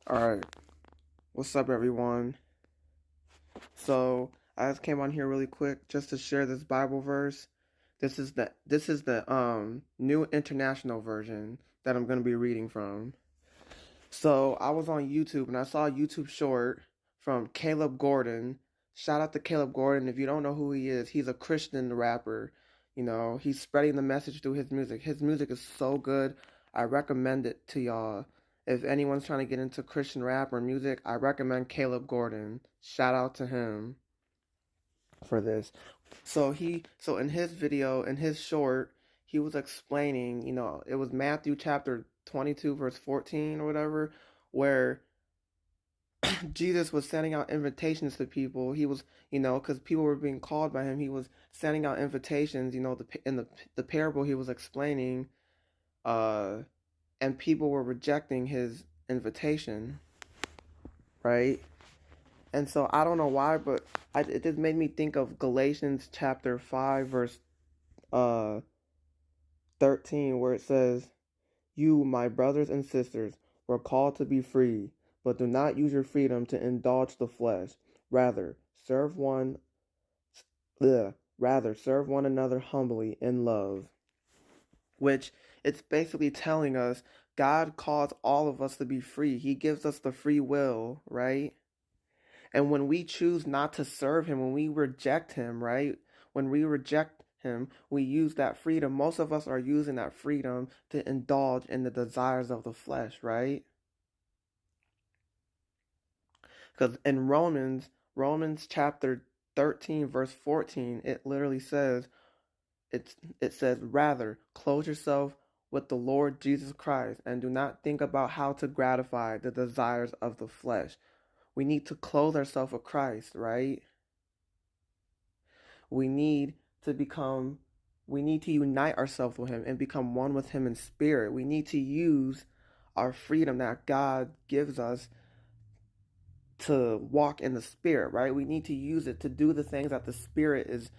Alright, what's up everyone? So I just came on here really quick just to share this Bible verse. This is the New International Version that I'm gonna be reading from. So I was on YouTube and I saw a YouTube short from Caleb Gordon. Shout out to Caleb Gordon. If you don't know who he is, he's a Christian rapper. You know, he's spreading the message through his music. His music is so good. I recommend it to y'all. If anyone's trying to get into Christian rap or music, I recommend Caleb Gordon. Shout out to him for this. So in his video, in his short, he was explaining, it was Matthew chapter 22 verse 14 or whatever, where Jesus was sending out invitations to people. He was, because people were being called by him, he was sending out invitations, in the parable he was explaining, and people were rejecting his invitation, right? And so I don't know why, but it just made me think of Galatians chapter 5 verse uh 13, where it says, "You, my brothers and sisters, were called to be free, but do not use your freedom to indulge the flesh. Rather, serve one serve one another humbly in love." Which it's basically telling us God calls all of us to be free. He gives us the free will, right? And when we choose not to serve him, when we reject him, right? When we reject him, we use that freedom. Most of us are using that freedom to indulge in the desires of the flesh, right? Because in Romans chapter 13, verse 14, it literally says, it says, "Rather, clothe yourself with the Lord Jesus Christ and do not think about how to gratify the desires of the flesh." We need to clothe ourselves with Christ, right? We need to unite ourselves with him and become one with him in spirit. We need to use our freedom that God gives us to walk in the spirit, right? We need to use it to do the things that the spirit is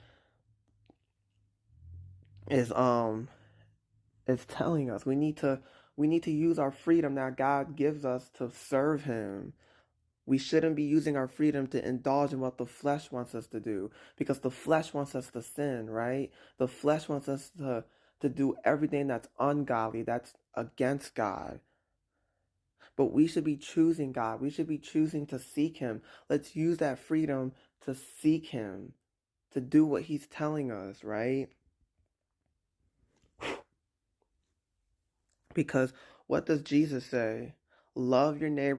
telling us. We need to use our freedom that God gives us to serve him. We shouldn't be using our freedom to indulge in what the flesh wants us to do, because the flesh wants us to sin, right? The flesh wants us to do everything that's ungodly, that's against God. But we should be choosing God. We should be choosing to seek him. Let's use that freedom to seek him, to do what he's telling us, right? Because what does Jesus say? Love your neighbor